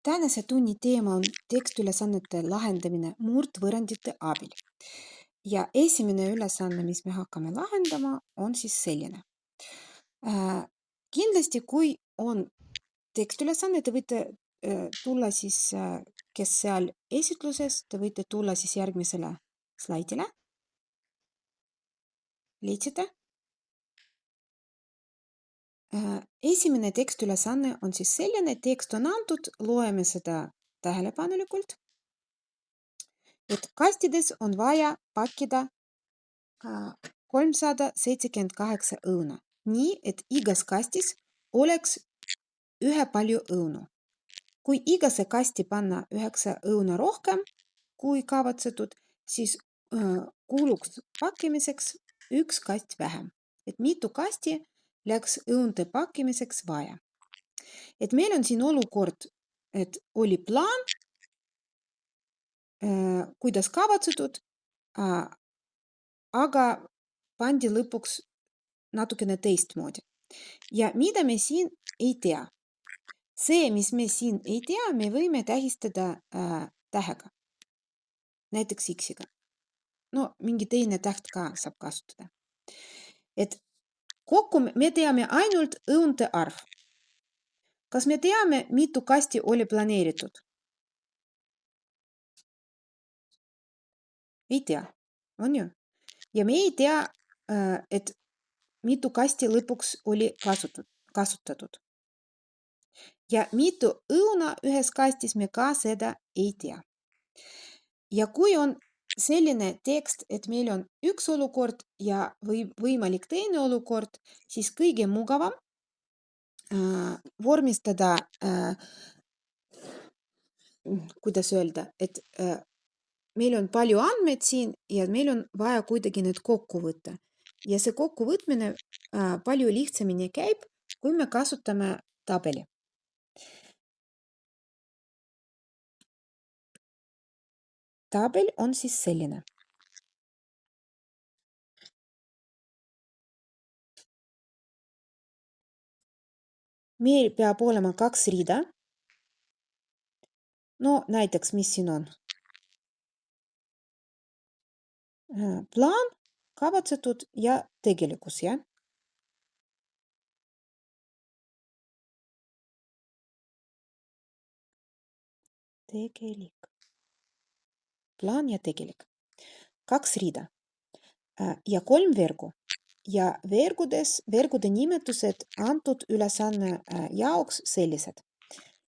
Tänase tunni teema on tekstiülesannete lahendamine murdvõrrandite abil. Ja esimene ülesanne, mis me hakkame lahendama, on siis selline. Kindlasti, kui on tekstiülesanne, te võite tulla siis, kes seal esitluses, te võite tulla siis järgmisele slaidile. Leidsite? Esimene tekstiülesanne on siis selline, tekst on antud, loeme seda tähelepanelikult. Et kastides on vaja pakkida 378 õuna. Nii, et igas kastis oleks ühepalju õunu. Kui igasse kasti panna 9 õuna rohkem kui kavatsetud, siis kuluks pakkimiseks üks kast vähem. Et mitu kasti läks õunte pakkimiseks vaja. Et meil on siin olukord, et oli plaan, kuidas kavatsetud, aga pandi lõpuks natukene teistmoodi. Ja mida me siin ei tea? See, mis me siin ei tea, me võime tähistada tähega. Näiteks X-iga. No, mingi teine täht ka saab kasutada. Et kokku me teame ainult õunte arv. Kas me teame, mitu kasti oli planeeritud? Ei tea, on ju? Ja me ei tea, et mitu kasti lõpuks oli kasutatud. Ja mitu õuna ühes kastis me ka seda ei tea. Ja kui on selline tekst, et meil on üks olukord ja võimalik teine olukord, siis kõige mugavam vormistada, kuidas öelda, et meil on palju andmeid siin ja meil on vaja kuidagi need kokku võtta. Ja see kokkuvõtmine palju lihtsamini käib, kui me kasutame tabeli. Tabel on siis selline. Meil peab olema 2 rida. No näiteks, mis siin on? Plaan, kavatsetud ja tegelikkus, jah? Tegelik. Plaan ja tegelik. 2 rida. Ja 3 vergu. Ja vergude nimetused antud ülesanne jaoks sellised.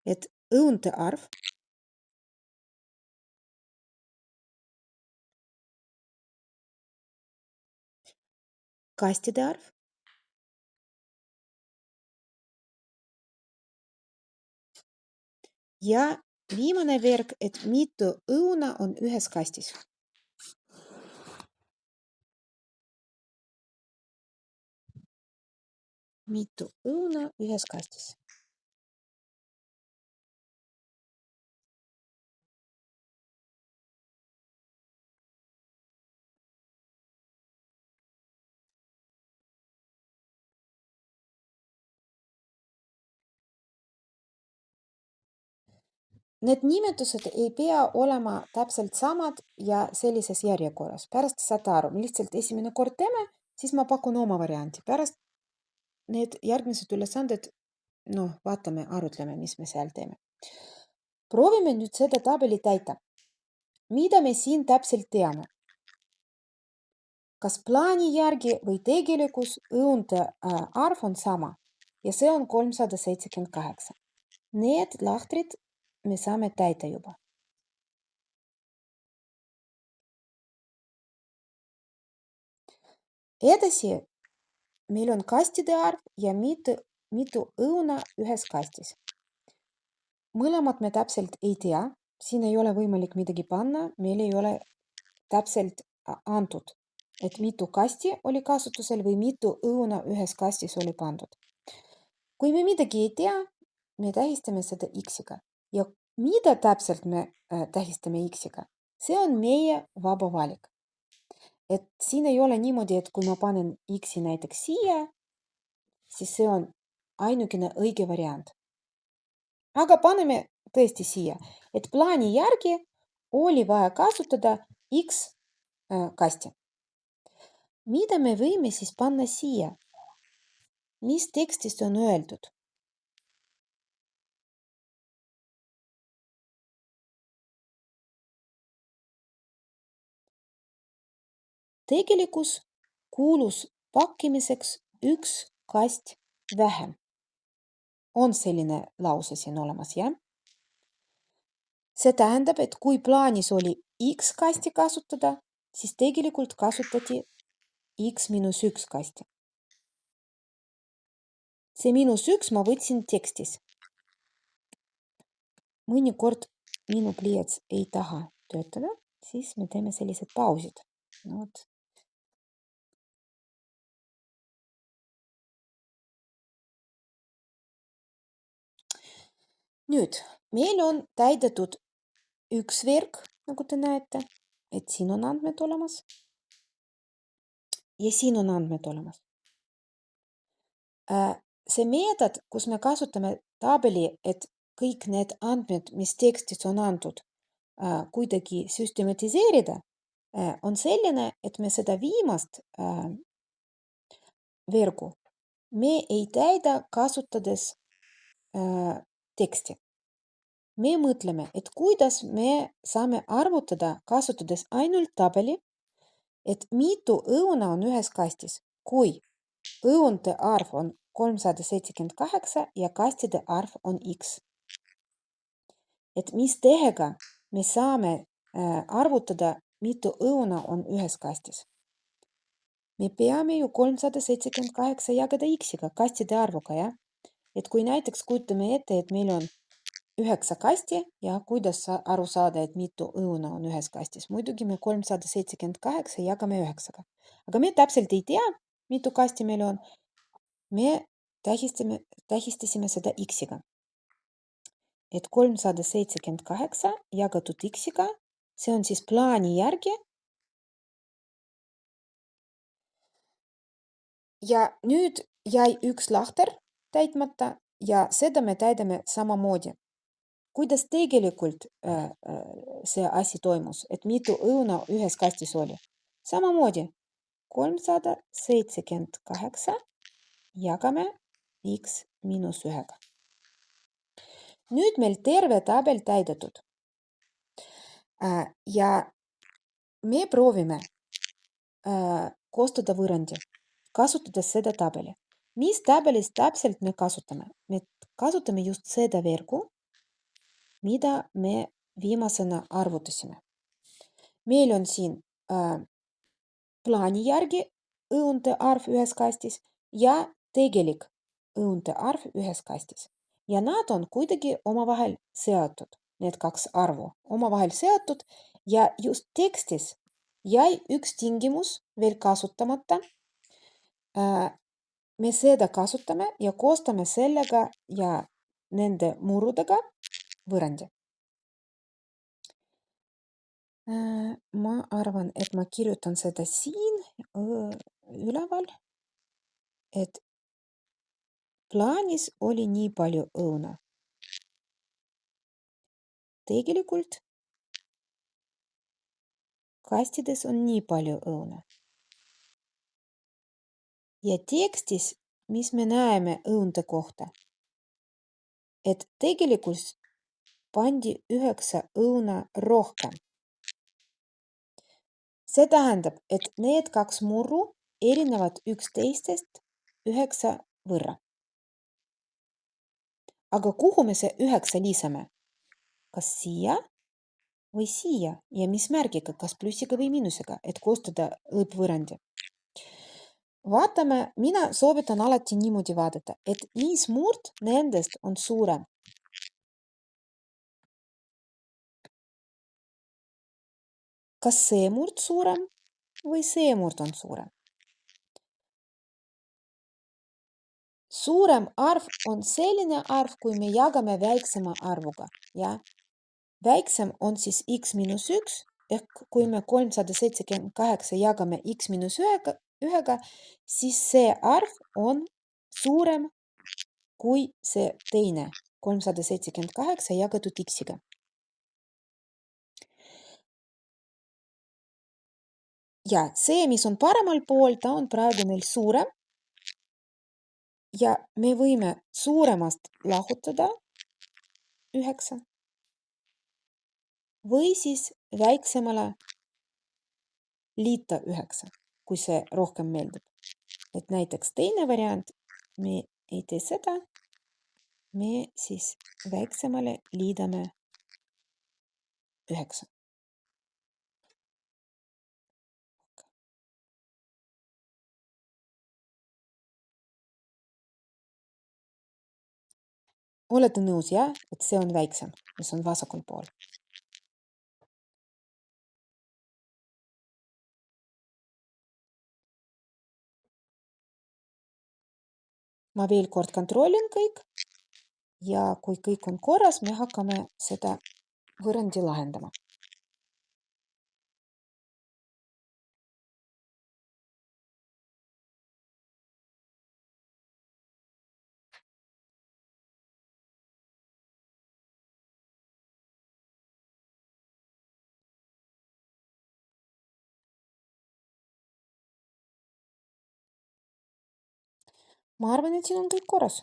Et õunte arv, kastide arv, ja viimane verg, et mitu õuna on ühes kastis. Mitu õuna ühes kastis. Need nimetused ei pea olema täpselt samad ja sellises järjekorras. Pärast saate aru, me lihtsalt esimene kord teeme, siis ma pakun oma varianti. Pärast need järgmised ülesanded, vaatame, arutleme, mis me seal teeme. Proovime nüüd seda tabeli täita. Mida me siin täpselt teame? Kas plaani järgi või tegelikus õunte arv on sama ja see on 378. Need lahtrid me saame täita juba. Edasi meil on kastide arv ja mitu õuna ühes kastis. Mõlemad me täpselt ei tea, siin ei ole võimalik midagi panna, meil ei ole täpselt antud, et mitu kasti oli kasutusel või mitu õuna ühes kastis oli pandud. Kui me midagi ei tea, me tähistame seda X-iga. Ja mida täpselt me tähistame X-iga? See on meie vaba valik. Et siin ei ole niimoodi, et kui ma panen X-i näiteks siia, siis see on ainukene õige variant. Aga paneme tõesti siia, et plaani järgi oli vaja kasutada X kasti. Mida me võime siis panna siia? Mis tekstis on öeldud? Tegelikus kuulus pakkimiseks üks kast vähem. On selline lause siin olemas, jah? See tähendab, et kui plaanis oli X kasti kasutada, siis tegelikult kasutati X-1 kasti. See -1 ma võtsin tekstis. Mõnikord minu pliiats ei taha töötada, siis me teeme sellised pausid. No, vot. Nüüd, meil on täidetud üks veerg, nagu te näete, et siin on andmed olemas ja siin on andmed olemas. See meetod, kus me kasutame tabeli, et kõik need andmed, mis tekstis on antud, kuidagi süstematiseerida, on selline, et me seda viimast veergu me ei täida kasutades teksti. Me mõtleme, et kuidas me saame arvutada kasutades ainult tabeli, et mitu õuna on ühes kastis, kui õunte arv on 378 ja kastide arv on X. Et mis tehega me saame arvutada, mitu õuna on ühes kastis. Me peame ju 378 jagada X-iga, kastide arvuga, jah? Et kui näiteks kujutame ette, et meil on 9 kasti ja kuidas aru saada, et mitu õuna on ühes kastis. Muidugi me 378 jagame 9-ga. Aga me täpselt ei tea, mitu kasti meil on. Me tähistasime seda X-iga. Et 378 jagatud X-iga, see on siis plaani järgi. Ja nüüd jäi üks lahter täitmata ja seda me täidame samamoodi. Kuidas tegelikult see asi toimus, et mitu õuna ühes kastis oli? Samamoodi 378 jagame X-1-ga. Nüüd meil terve tabel täidetud. Ja me proovime koostada võrrandi, kasutades seda tabeli. Mis tabelis täpselt me kasutame? Me kasutame just seda veergu, mida me viimasena arvutasime. Meil on siin plaani järgi õunte arv ühes kastis ja tegelik õunte arv ühes kastis. Ja nad on kuidagi omavahel seotud, need kaks arvu omavahel seotud ja just tekstis jäi üks tingimus veel kasutamata. Me seda kasutame ja koostame sellega ja nende murudega võrrandi. Ma arvan, et ma kirjutan seda siin üleval, et plaanis oli nii palju õuna. Tegelikult kastides on nii palju õuna. Ja tekstis, mis me näeme õunte kohta, et tegelikult pandi 9 õuna rohkem. See tähendab, et need kaks murru erinevad üksteistest 9 võrra. Aga kuhu me see 9 lisame? Kas siia või siia ja mis märgiga, kas plussiga või miinusega, et koostada lõppvõrrandi? Vaatame, mina soovitan alati niimoodi vaadata, et mis murd nendest on suurem. Kas see murd suurem või see murd on suurem? Suurem arv on selline arv, kui me jagame väiksema arvuga. Ja? Väiksem on siis X-1, ehk kui me 378 jagame X-1-ga, siis see arv on suurem kui see teine 378 jagatud x-iga. Ja see, mis on paremal pool, ta on praegu meil suurem. Ja me võime suuremast lahutada 9 või siis väiksemale liita 9, kui see rohkem meeldib. Et näiteks teine variant, me ei tee seda, me siis väiksemale liidame 9. Olete nõus, jah, et see on väiksem, mis on vasakul pool. Ma veel kord kontrollin kõik ja kui kõik on korras, me hakkame seda võrrandi lahendama. Ma arvan, et siin on kõik korras.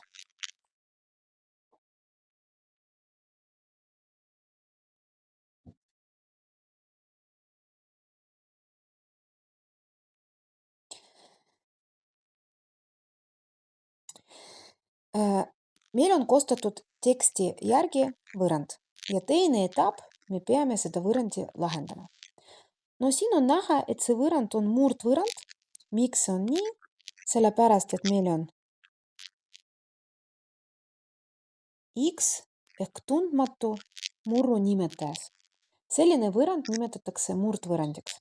Meil on koostatud teksti järgi võrrand ja teine etapp, me peame seda võrrandi lahendama. No siin on näha, et see võrrand on murdvõrrand. Miks see on nii? Sellepärast, et meil on x ehk tundmatu murru nimetajas. Selline võrrand nimetatakse murdvõrrandiks.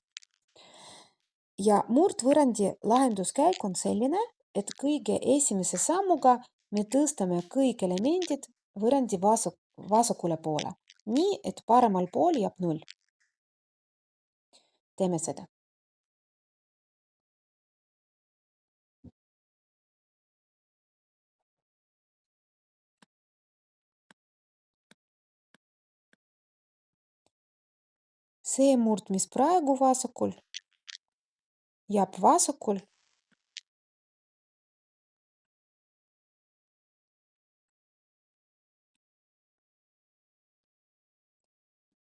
Ja murdvõrrandi lahenduskäik on selline, et kõige esimese sammuga me tõstame kõik elemendid võrrandi vasakule poole. Nii, et paremal pool jääb 0. Teeme seda. See murd, mis praegu vasakul, jääb vasakul.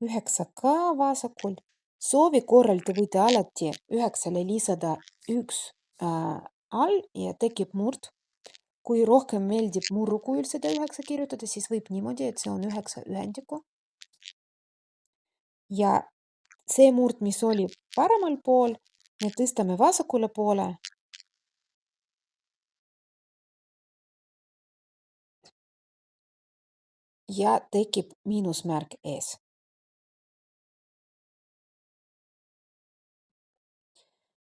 Üheksa ka vasakul. Soovi korral te võite alati 9-le lisada 1 all ja tekib murd. Kui rohkem meeldib murrukujul seda 9 kirjutada, siis võib niimoodi, et see on 9 ühendikku. Ja see murd, mis oli paremal pool, me tõstame vasakule poole. Ja tekib miinusmärk ees.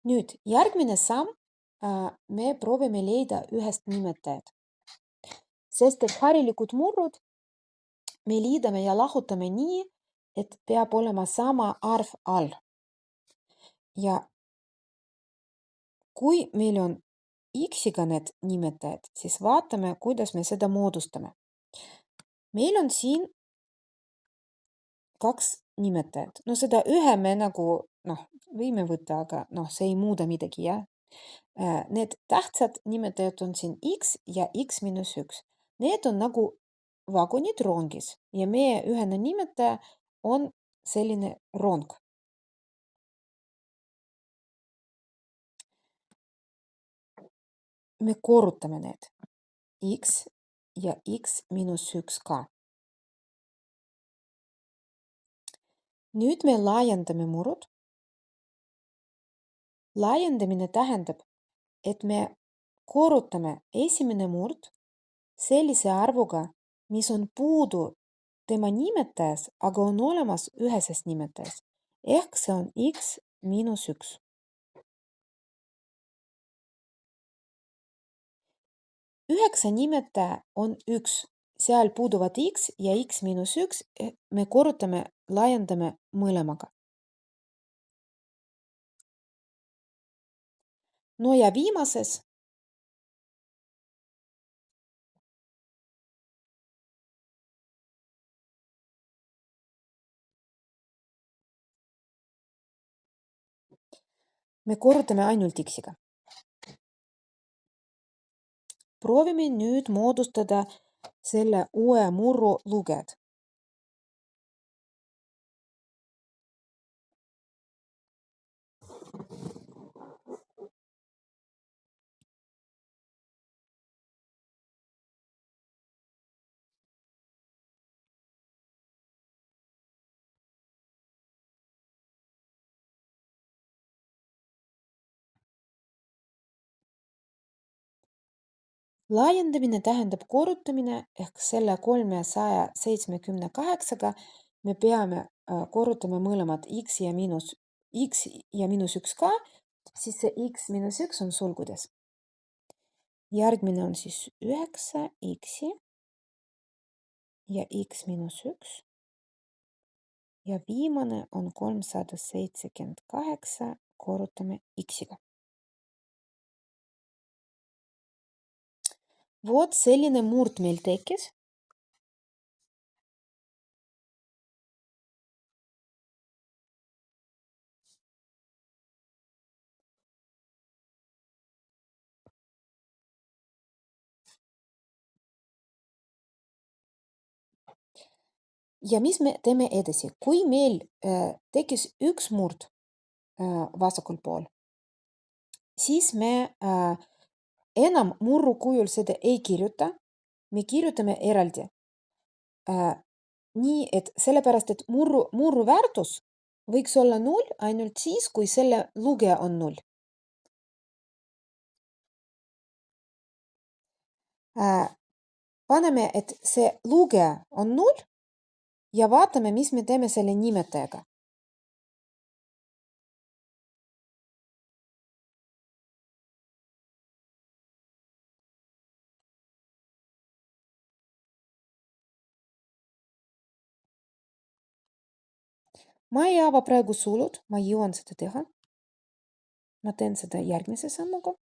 Nüüd järgmine samm, me proovime leida ühest nimetajad. Sest et harilikud murrud me liidame ja lahutame nii, et peab olema sama arv all. Ja kui meil on x-iga need nimetajad, siis vaatame, kuidas me seda moodustame. Meil on siin 2 nimetajat. No seda ühe me nagu, võime võtta, aga see ei muuda midagi, jah. Need tähtsad nimetajad on siin x ja x-1. Need on nagu vagunid rongis ja meie ühene nimetaja on selline rong. Me korrutame need x ja x-1 ka. Nüüd me laiendame murud. Laiendamine tähendab, et me korrutame esimene murd sellise arvuga, mis on puudu tema nimetajas, aga on olemas üheses nimetajas. Ehk see on x-1. Üheksa nimetaja on 1. Seal puuduvad x ja x-1. Me korrutame, laiendame mõlemaga. No ja viimases Me korrutame ainult X-iga. Proovime nüüd moodustada selle uue murru lugejad. Laiendamine tähendab korrutamine ehk selle 378-ga me peame korrutama mõlemad x ja miinus 1 ka, siis see x miinus 1 on sulgudes. Järgmine on siis 9x ja x miinus 1 ja viimane on 378, korrutame x-iga. Vot selline murd meil tekkis. Ja mis me teeme edasi? Kui meil tekkis üks murd vasakul pool, siis me enam murru kujul seda ei kirjuta, me kirjutame eraldi. Nii, et sellepärast, et murru väärtus võiks olla 0 ainult siis, kui selle lugeja on 0. Paneme, et see lugeja on 0 ja vaatame, mis me teeme selle nimetajaga. Ma ei ava praegu sulud, ma jõuan seda teha. Ma teen seda järgmise sammuga.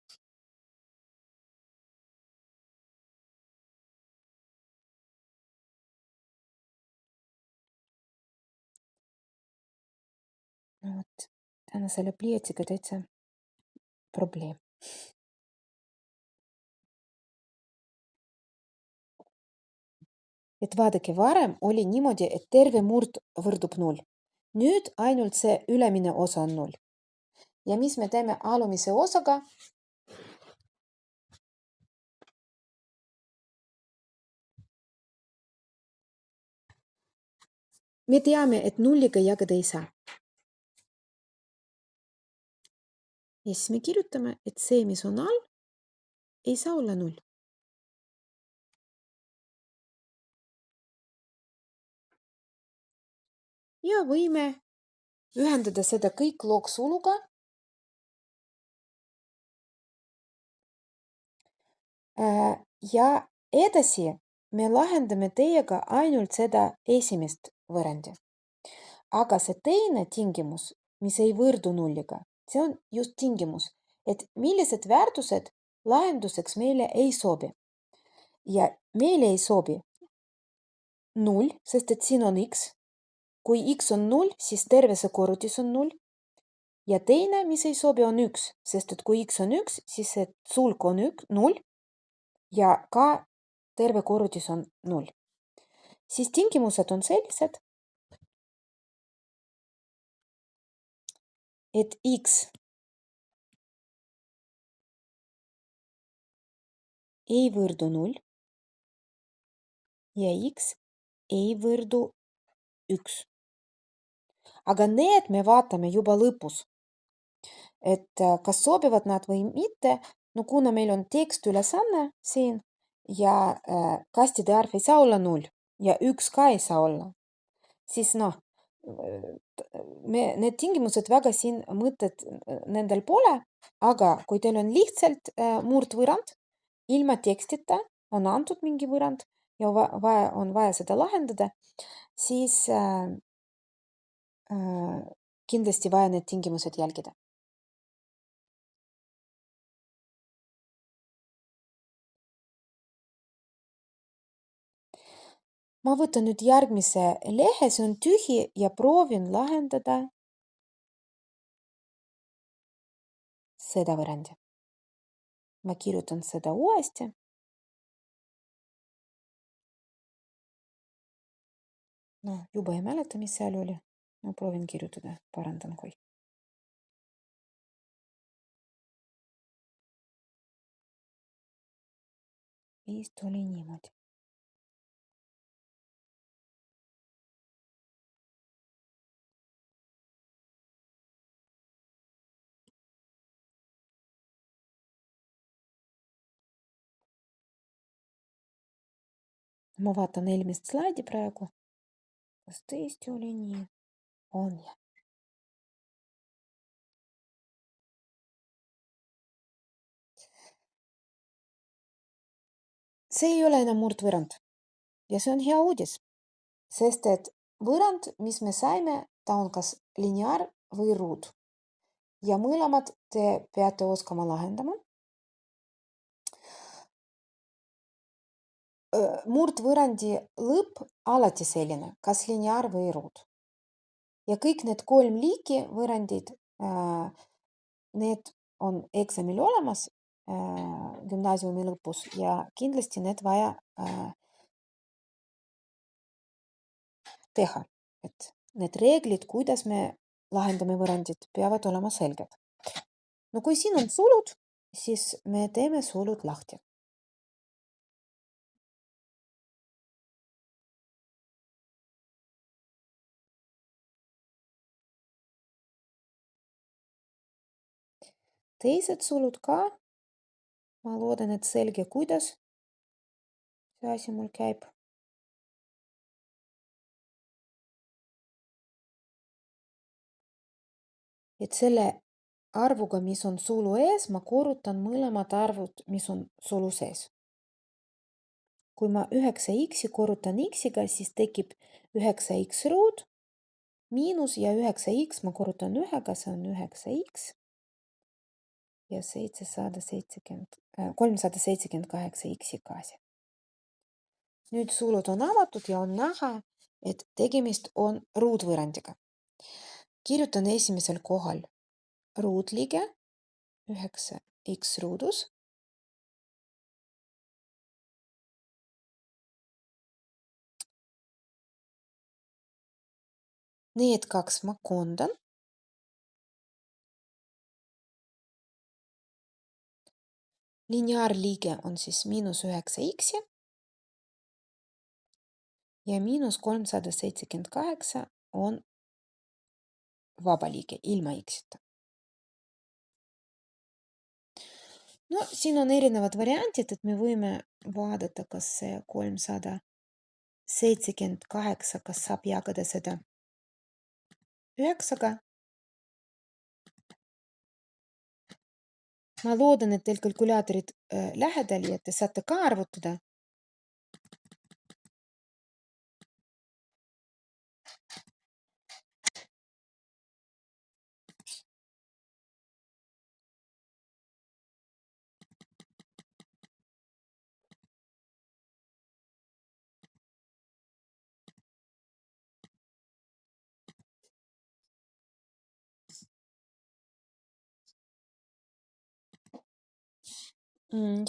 No vot, täna selle pliiatsiga täitsa probleem. Et vaadake, varem oli niimoodi, et terve murd võrdub 0. Nüüd ainult see ülemine osa on 0. Ja mis me teeme alumise osaga? Me teame, et nulliga jagada ei saa. Ja siis me kirjutame, et see, mis on all, ei saa olla 0. Ja võime ühendada seda kõik loogsuluga. Ja edasi me lahendame teiega ainult seda esimest võrrandi. Aga see teine tingimus, mis ei võrdu nulliga, see on just tingimus, et millised väärtused lahenduseks meile ei sobi. Ja meile ei sobi 0, sest et siin on x. Kui x on 0, siis terve see korrutis on 0. Ja teine, mis ei sobi, on 1, sest et kui x on 1, siis see sulg on 0 ja ka terve korrutis on 0. Siis tingimused on sellised, et x ei võrdu 0 ja x ei võrdu 1. Aga need me vaatame juba lõpus, et kas sobivad nad või mitte. No kuna meil on tekstülesanne siin ja kastide arv ei saa olla 0 ja 1 ka ei saa olla, siis noh, need tingimused väga siin mõtted nendel pole, aga kui teil on lihtsalt murdvõrrand, ilma tekstita on antud mingi võrrand ja on vaja seda lahendada, siis kindlasti vaja need tingimused jälgida. Ma võtan nüüd järgmise lehe, see on tühi ja proovin lahendada seda võrrandi. Ma kirjutan seda uuesti. No, juba ei mäleta, mis seal oli. Ma proovin kirjutada, parandan kui. Vist oli niimoodi. Ma vaatan eelmist slaidi praegu. Kas tõesti oli nii? On jah. See ei ole enam murdvõrrand. Ja see on hea uudis. Sest et võrrand, mis me saime, ta on kas lineaar või ruud. Ja mõlemad te peate oskama lahendama. Murdvõrrandi lõpp alati selline, kas lineaar või ruud. Ja kõik need 3 liiki võrrandid, need on eksamil olemas gümnaasiumi lõpus ja kindlasti need vaja teha. Et need reeglid, kuidas me lahendame võrrandid, peavad olema selged. No kui siin on sulud, siis me teeme sulud lahti. Teised sulud ka. Ma loodan, et selge, kuidas see asi mul käib. Et selle arvuga, mis on sulu ees, ma korrutan mõlemad arvud, mis on sulu sees. Kui ma 9x korrutan x-iga, siis tekib 9x ruud miinus ja 9x ma korrutan 1-ga, see on 9x ja 378 x-i gaasi. Nüüd sulud on avatud ja on näha, et tegemist on ruudvõrrandiga. Kirjutan esimesel kohal ruudliige 9x ruudus. Need 2 ma koondan. Lineaarliige on siis miinus 9x ja miinus 378 on vaba liige ilma x-ita. No siin on erinevad variantid, et me võime vaadata, kas see 378, kas saab jagada seda 9-ga. Ma loodan, et teil kalkulaatorid lähedal ja te saate ka arvutada.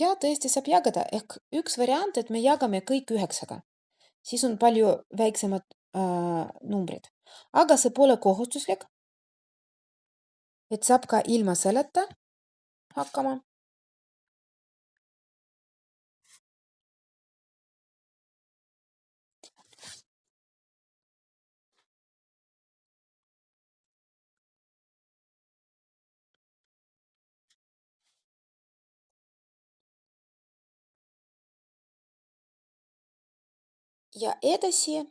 Ja tõesti saab jagada, ehk üks variant, et me jagame kõik 9-ga. Siis on palju väiksemad numbrid. Aga see pole kohustuslik, et saab ka ilma selleta hakkama. Ja edasi,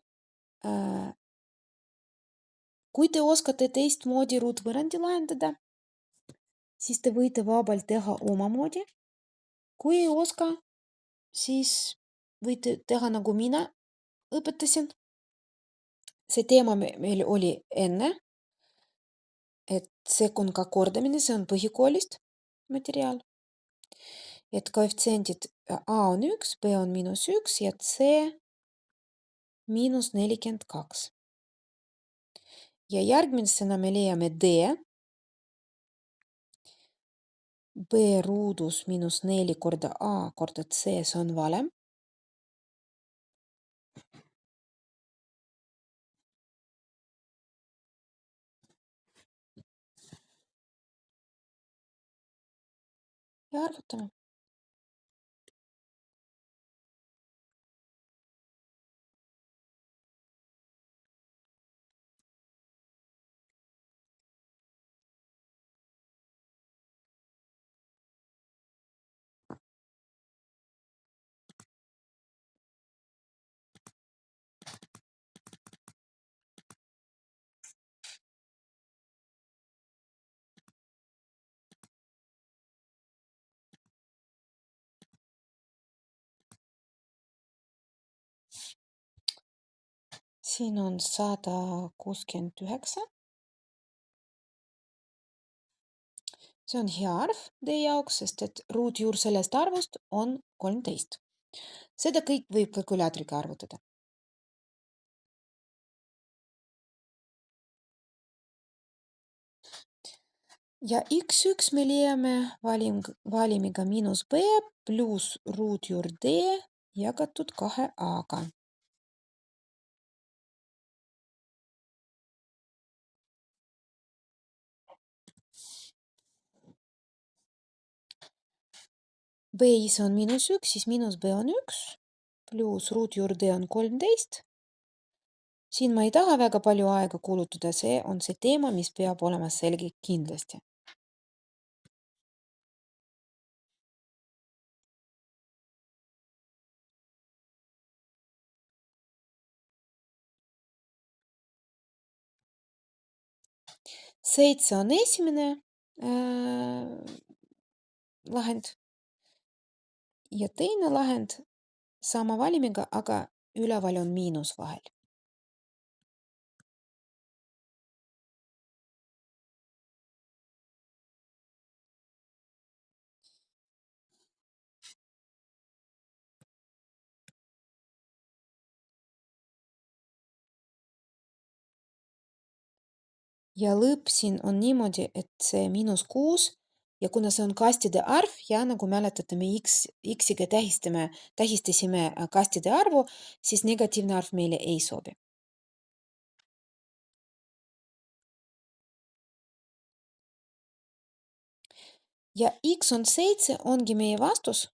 kui te oskate teistmoodi ruudvõrrandi lahendada, siis te võite vabalt teha omamoodi. Kui ei oska, siis võite teha nagu mina õpetasin. See teema meil oli enne, et sekund ka kordamine, see on põhikoolist materjal. Et koefitsiendid A on 1, B on -1 ja C -42. Ja järgmisena me leiame D. B ruudus miinus 4 korda A korda C, see on valem. Ja arvutame. Siin on 169. See on hea arv teie jaoks, sest et ruutjuur sellest arvust on 13. Seda kõik võib kalkulaatoriga arvutada. Ja x1 me leiame valimiga miinus b pluss ruutjuur d jagatud 2a-ga. B-is on miinus 1, siis miinus b on 1, pluss ruutjuur d on 13. Siin ma ei taha väga palju aega kulutada, see on see teema, mis peab olema selge kindlasti. Seitse on esimene lahend ja teine lahend sama valimiga, aga üleval on miinus vahel. Ja lõpp siin on niimoodi, et see miinus 6 ja kuna see on kastide arv ja nagu mäletate, me x-iga tähistasime kastide arvu, siis negatiivne arv meile ei sobi. Ja x on 7 ongi meie vastus,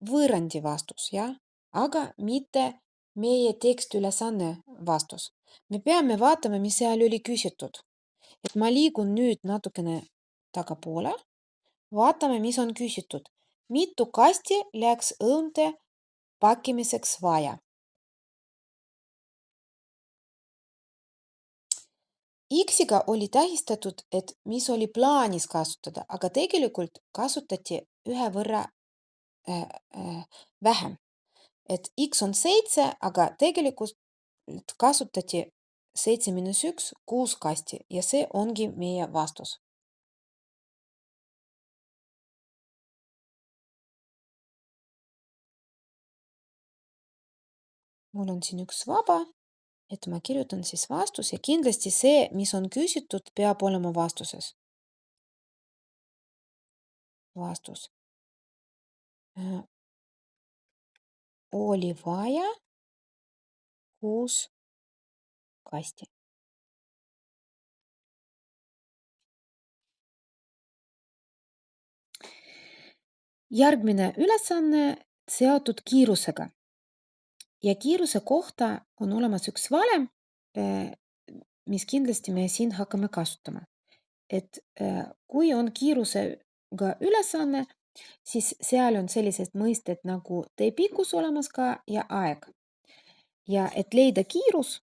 võõrandi vastus, jah, aga mitte meie tekstülesanne vastus. Me peame vaatama, mis seal oli küsitud. Et ma liigun nüüd natukene tagapoole. Vaatame, mis on küsitud. Mitu kasti läks õunte pakkimiseks vaja? X-iga oli tähistatud, et mis oli plaanis kasutada, aga tegelikult kasutati ühe võrra vähem. Et X on 7, aga tegelikult kasutati 7 miinus 1, 6 kasti ja see ongi meie vastus. Mul on siin üks vaba, et ma kirjutan siis vastus ja kindlasti see, mis on küsitud, peab olema vastuses. Vastus. Oli vaja 6 kasti. Järgmine ülesanne seotud kiirusega. Ja kiiruse kohta on olemas üks valem, mis kindlasti me siin hakkame kasutama. Et kui on kiirusega ülesanne, siis seal on sellised mõisted nagu tee pikkus olemas ka ja aeg. Ja et leida kiirus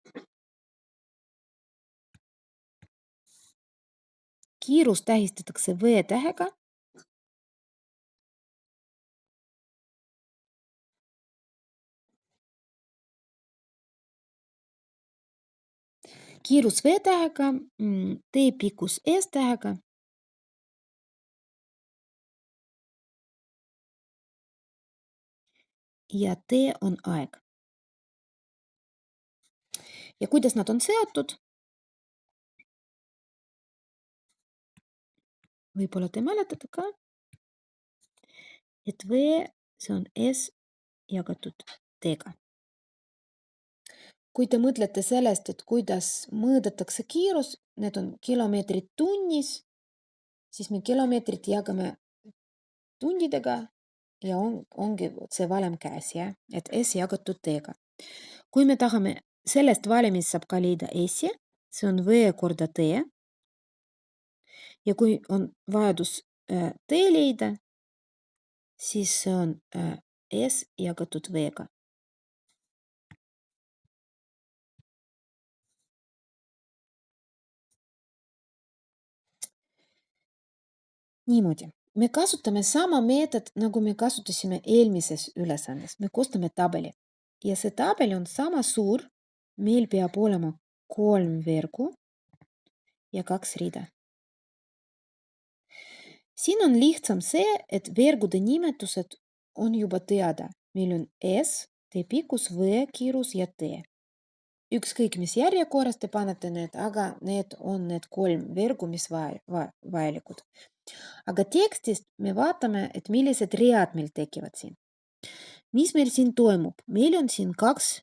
tähistatakse V-tähega. Kiirus V-tähega, tee pikkus S-tähega. Ja T on aeg. Ja kuidas nad on seotud? võib-olla te mäletate ka, et V, see on S jagatud T-ga. Kui te mõtlete sellest, et kuidas mõõdetakse kiirus, need on kilomeetrid tunnis, siis me kilomeetrit jagame tundidega ja ongi see valem käes, jah, et S jagatud T-ga. Kui me tahame, sellest valemist saab ka leida S-i, see on V korda T. Ja kui on vajadus T leida, siis see on S jagatud V-ga. Niimoodi. Me kasutame sama meetod, nagu me kasutasime eelmises ülesandes. Me koostame tabeli. Ja see tabel on sama suur. Meil peab olema 3 vergu ja 2 rida. Siin on lihtsam see, et vergude nimetused on juba teada. Meil on S, T pikkus, V kiirus ja T. Ükskõik mis järjekorras te panete need, aga need on need 3 vergu, mis vajalikud. Aga tekstist me vaatame, et millised read meil tekivad siin. Mis meil siin toimub? Meil on siin 2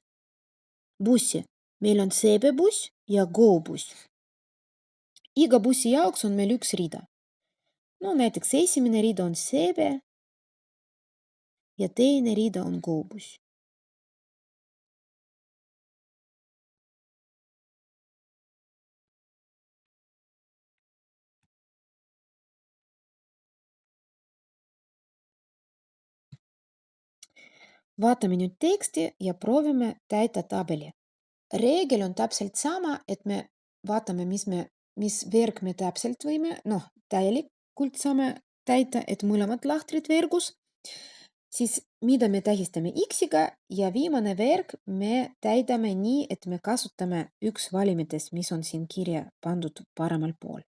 bussi. Meil on CB buss ja Go buss. Iga bussi jaoks on meil 1 rida. No näiteks esimene rida on CB ja teine rida on Go buss. Vaatame nüüd teksti ja proovime täita tabeli. Reegel on täpselt sama, et me vaatame, mis verg me täpselt võime, täielikult saame täita, et mõlemad lahtrid vergus. Siis mida me tähistame X-iga ja viimane verg me täidame nii, et me kasutame üks valimitest, mis on siin kirja pandud paremal pool.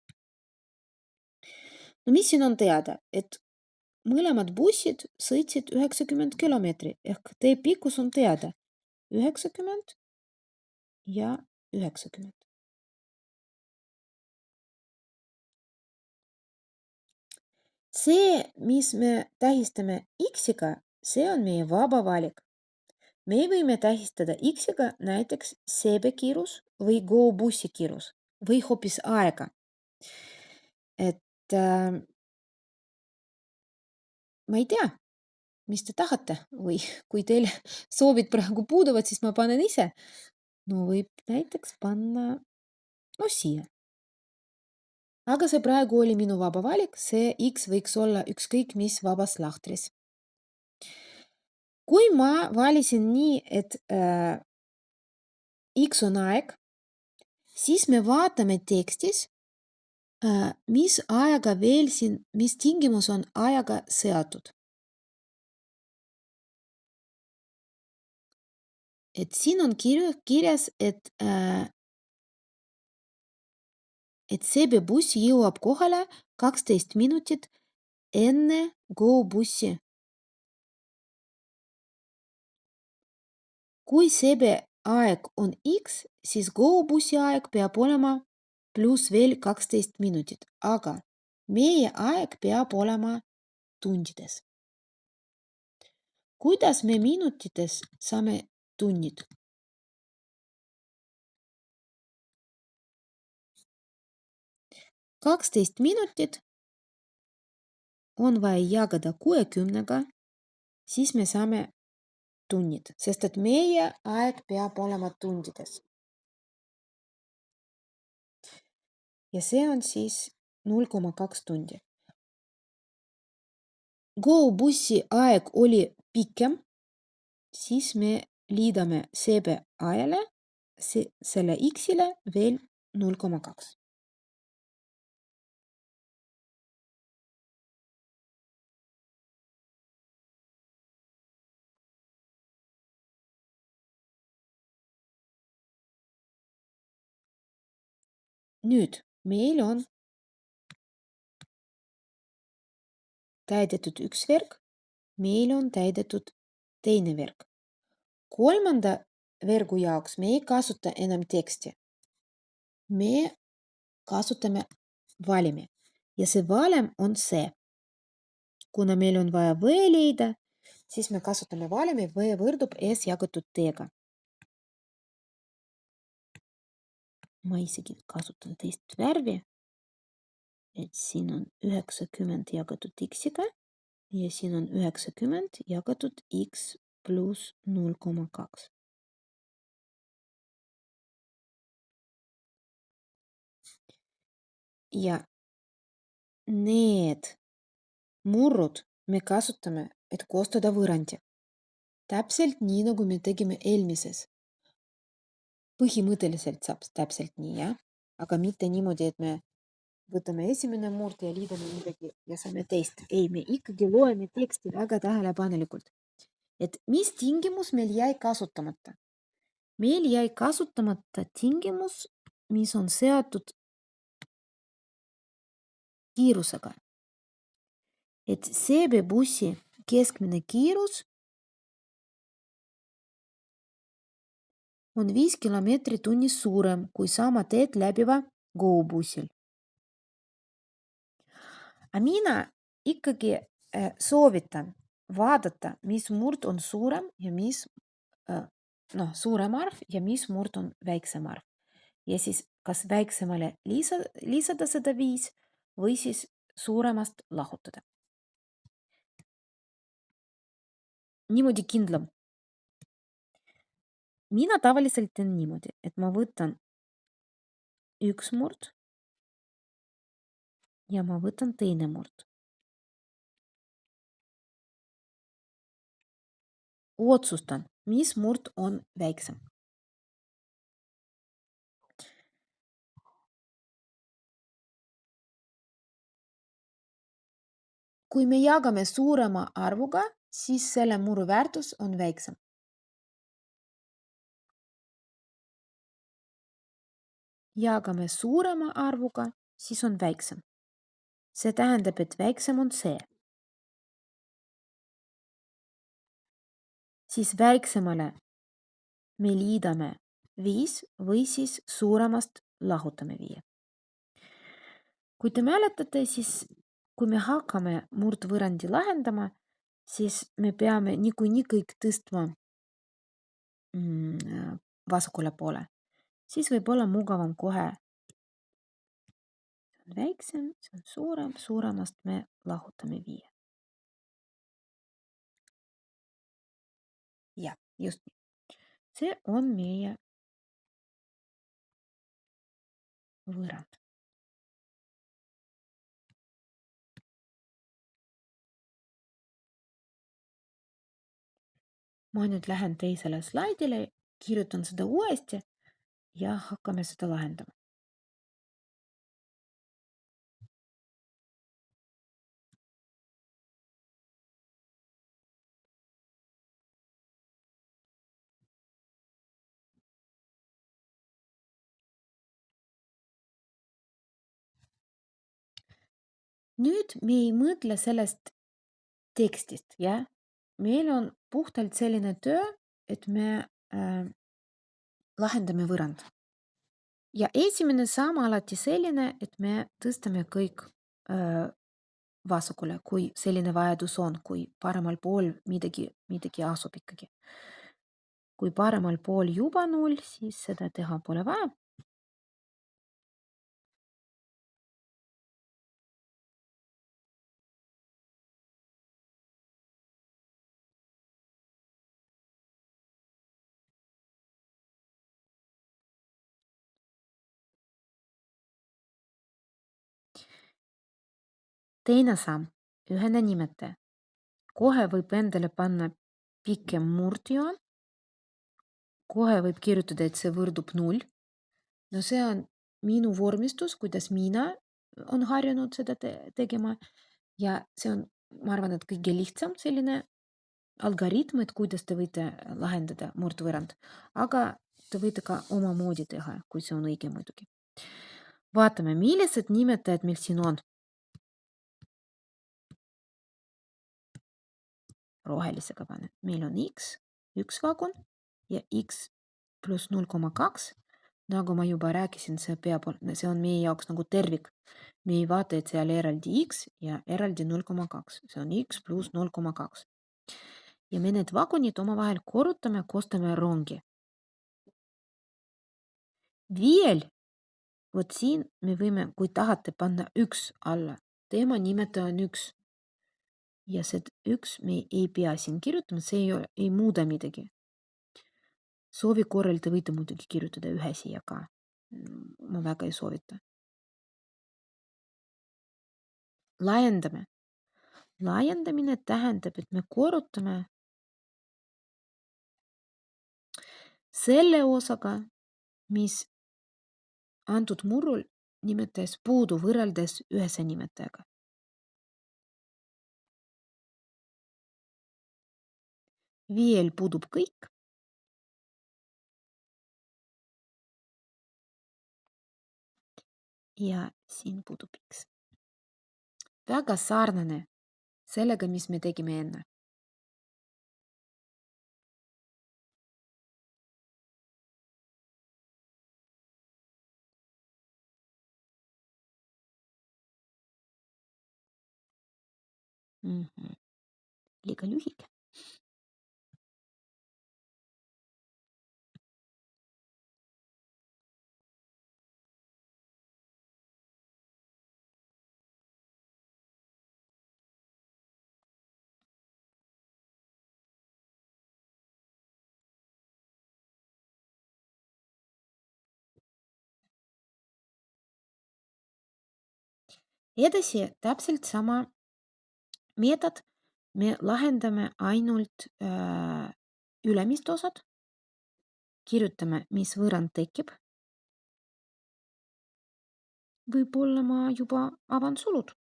No mis siin on teada, et mõlemad bussid sõitsid 90 kilomeetri ehk tee pikkus on teada 90 ja 90. See, mis me tähistame X-iga, see on meie vaba valik. Me võime tähistada X-iga näiteks CB kiirus või Go bussi kiirus või hoopis aega. Et ma ei tea, mis te tahate või kui teil soovid praegu puuduvad, siis ma panen ise. No võib näiteks panna siia. Aga see praegu oli minu vaba valik, see X võiks olla ükskõik mis vabas lahtris. Kui ma valisin nii, et X on aeg, siis me vaatame tekstis, mis ajaga veel siin, mis tingimus on ajaga seatud. Et siin on kirjas, et CB buss jõuab kohale 12 minutit enne Go bussi. Kui CB aeg on X, siis Go bussi aeg peab olema pluss veel 12 minutit, aga meie aeg peab olema tundides. Kuidas me minutites saame tunnid? 12 minutit on vaja jagada 60-ga, siis me saame tunnid, sest et meie aeg peab olema tundides. Ja see on siis 0,2 tundi. Go bussi aeg oli pikem, siis me liidame CB ajale, selle X-ile veel 0,2. Nüüd meil on täidetud üks verg, meil on täidetud teine verg. Kolmanda vergu jaoks me ei kasuta enam teksti. Me kasutame valimi ja see valem on see. Kuna meil on vaja V leida, siis me kasutame valemi V võrdub S jagatud T-ga. Ma isegi kasutan teist värvi, et siin on 90 jagatud X-iga ja siin on 90 jagatud X pluss 0,2. Ja need murrud me kasutame, et koostada võrrandi. Täpselt nii, nagu me tegime eelmises. Põhimõtteliselt saab täpselt nii, jah? Aga mitte niimoodi, et me võtame esimene murd ja liidame midagi ja saame teist. Ei, me ikkagi loeme teksti väga tähelepanelikult. Et mis tingimus meil jäi kasutamata? Meil jäi kasutamata tingimus, mis on seotud kiirusega. Et CB-bussi keskmine kiirus on 5 kilomeetrit tunnis suurem kui sama teed läbiva GO-bussil. Aga mina ikkagi soovitan vaadata, mis murd on suurem ja mis suurem arv ja mis murd on väiksem arv. Ja siis kas väiksemale lisada seda 5 või siis suuremast lahutada. Niimoodi kindlam. Mina tavaliselt teen niimoodi, et ma võtan üks murd ja ma võtan teine murd. Otsustan, mis murd on väiksem. Kui me jagame suurema arvuga, siis selle murru väärtus on väiksem. Jagame suurema arvuga, siis on väiksem. See tähendab, et väiksem on see. Siis väiksemale me liidame 5 või siis suuremast lahutame 5. Kui te mäletate, siis kui me hakkame murdvõrrandi lahendama, siis me peame niikuinii kõik tõstma vasakule poole. Siis võib olla mugavam kohe. See on väiksem, see on suurem, suuremast me lahutame 5. Ja, just nii. See on meie võrrand. Ma nüüd lähen teisele slaidile, kirjutan seda uuesti ja hakkame seda lahendama. Nüüd me ei mõtle sellest tekstist, jah? Meil on puhtalt selline töö, et me lahendame võrrand. Ja esimene samm alati selline, et me tõstame kõik vasakule, kui selline vajadus on, kui paremal pool midagi asub ikkagi. Kui paremal pool juba 0, siis seda teha pole vaja. Teine samm, ühene nimetaja. Kohe võib endale panna pikem murdjoon. Kohe võib kirjutada, et see võrdub 0. No see on minu vormistus, kuidas mina on harjunud seda tegema. Ja see on, ma arvan, et kõige lihtsam selline algoritm, et kuidas te võite lahendada murdvõrrand. Aga te võite ka omamoodi teha, kui see on õige muidugi. Vaatame, millised nimetajad meil siin on. Rohelisega panen. Meil on x, 1 vagun ja x pluss 0,2. Nagu ma juba rääkisin, see on meie jaoks nagu tervik. Me ei vaata, et seal eraldi x ja eraldi 0,2. See on x pluss 0,2. Ja me need vagunid omavahel korrutame, koostame rongi. Viiel, vot siin me võime, kui tahate, panna 1 alla. Teema nimetaja on 1. Ja see 1 me ei pea siin kirjutama, see ei muuda midagi. Soovi korral te võite muidugi kirjutada 1 siia ka. Ma väga ei soovita. Laiendame. Laiendamine tähendab, et me korrutame selle osaga, mis antud murrul nimetajas puudu võrreldes ühese nimetajaga. Viiel puudub kõik. Ja siin puudub x. Väga sarnane sellega, mis me tegime enne. Liiga lühike. Edasi täpselt sama meetod. Me lahendame ainult ülemist osad. Kirjutame, mis võrrand tekib. Võib-olla ma juba avan sulud.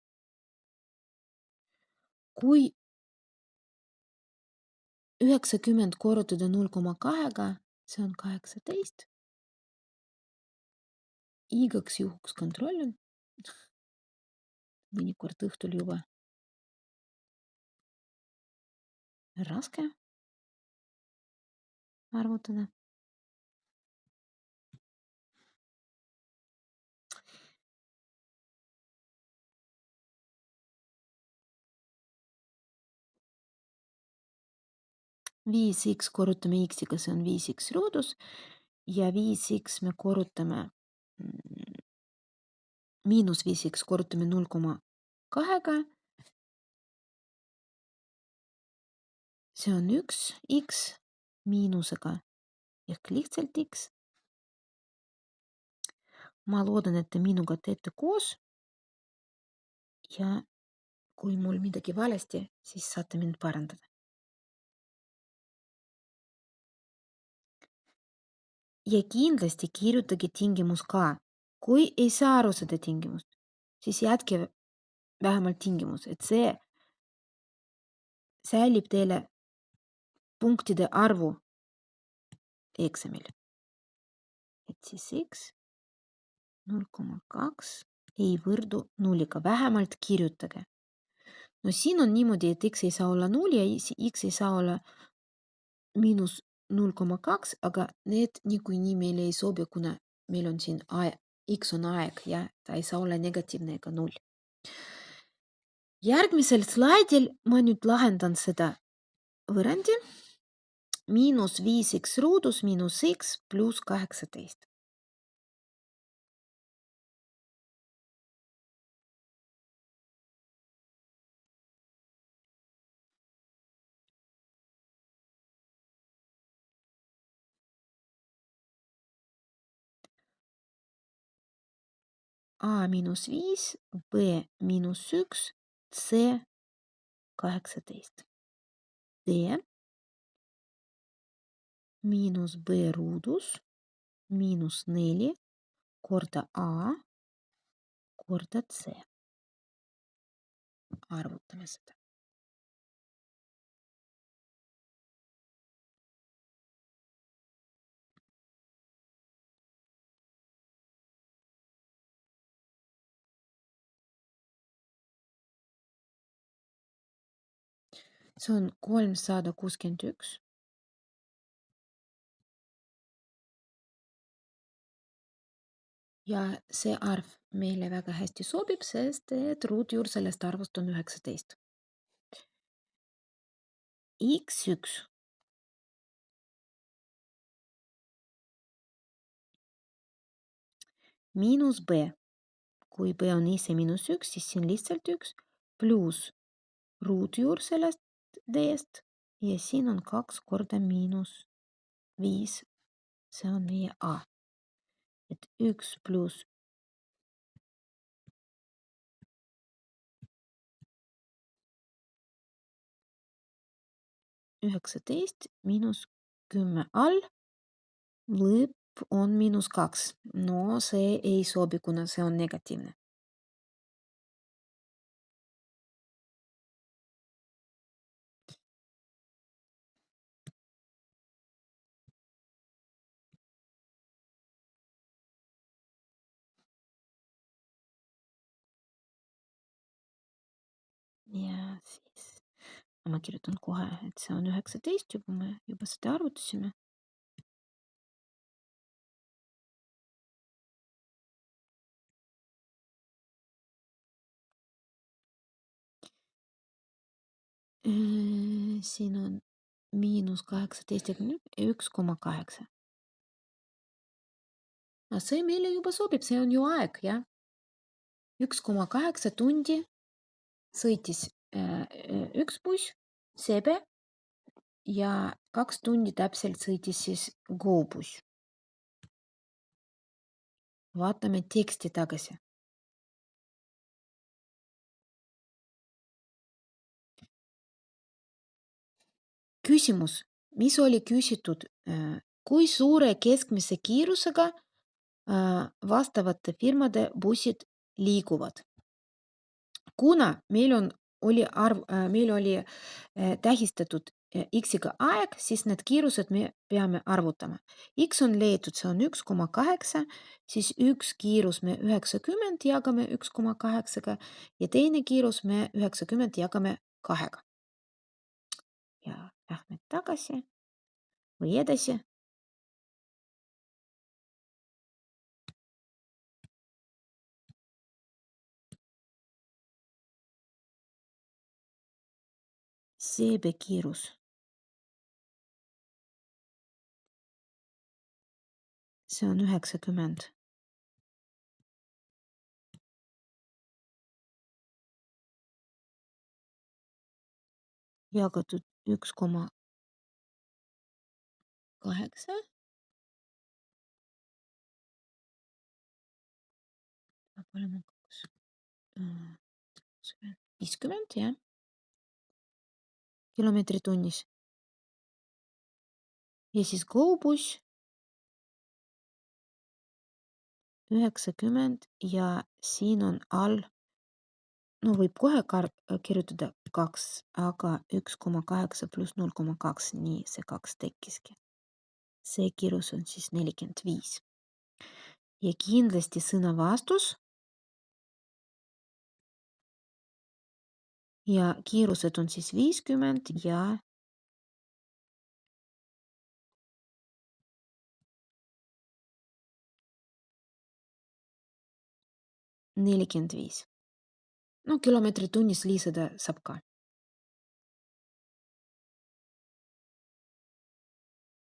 Kui 90 korrutada 0,2-ga, see on 18. Igaks juhuks kontrollin. Mõnikord õhtul juba raske arvutada. Viis x korrutame x-iga, see on 5x ruudus ja 5x me korrutame miinus 5x korrutame 0,2-ga. See on 1x miinusega ehk lihtsalt x. Ma loodan, et te minuga teete koos ja kui mul midagi valesti, siis saate mind parandada. Ja kindlasti kirjutage tingimus ka. Kui ei saa aru seda tingimust, siis jätke vähemalt tingimus, et see säilib teile punktide arvu eksamil. Et siis x 0,2 ei võrdu 0-ga, vähemalt kirjutage. No siin on niimoodi, et x ei saa olla 0 ja x ei saa olla miinus 0,2, aga need niikuinii meile ei sobi, kuna meil on siin x on aeg ja ta ei saa olla negatiivne ega 0. Järgmisel slaidil ma nüüd lahendan seda võrrandi. Miinus 5x ruudus miinus x pluss 18. A miinus 5, B miinus 1, C 18. D miinus B ruudus miinus 4 korda A korda C. Arvutame seda. See on 361 Ja see arv meile väga hästi sobib, sest et ruutjuur sellest arvust on 19. X1 miinus B. Kui B on ise -1, siis siin lihtsalt 1 pluss ruutjuur sellest D-st ja siin on 2 korda -5. See on meie A. Et 1 pluss 19 miinus 10 all lõpp on -2. No see ei sobi, kuna see on negatiivne. Ja siis ma kirjutan kohe, et see on 19 juba, me juba seda arvutasime. Siin on -18 ja 1,8. No see meile juba sobib, see on ju aeg, jah. 1,8 tundi sõitis üks buss, CB, ja 2 tundi täpselt sõitis siis GO-buss. Vaatame teksti tagasi. Küsimus, mis oli küsitud, kui suure keskmise kiirusega vastavate firmade bussid liiguvad? Kuna meil oli tähistatud X-iga aeg, siis need kiirused me peame arvutama. X on leitud, see on 1,8, siis üks kiirus me 90 jagame 1,8-ga ja teine kiirus me 90 jagame 2-ga. Ja lähme tagasi või edasi. CB kiirus. See on 90. Jagatud 1,8. Peab olema 50, jah. Kilomeetri tunnis. Ja siis GO-buss 90 ja siin on all, no võib kohe kirjutada 2, aga 1,8 pluss 0,2, nii see 2 tekkiski. See kiirus on siis 45. Ja kindlasti sõna vastus ja kiirused on siis 50 ja 45. No kilomeetri tunnis lisada saab ka.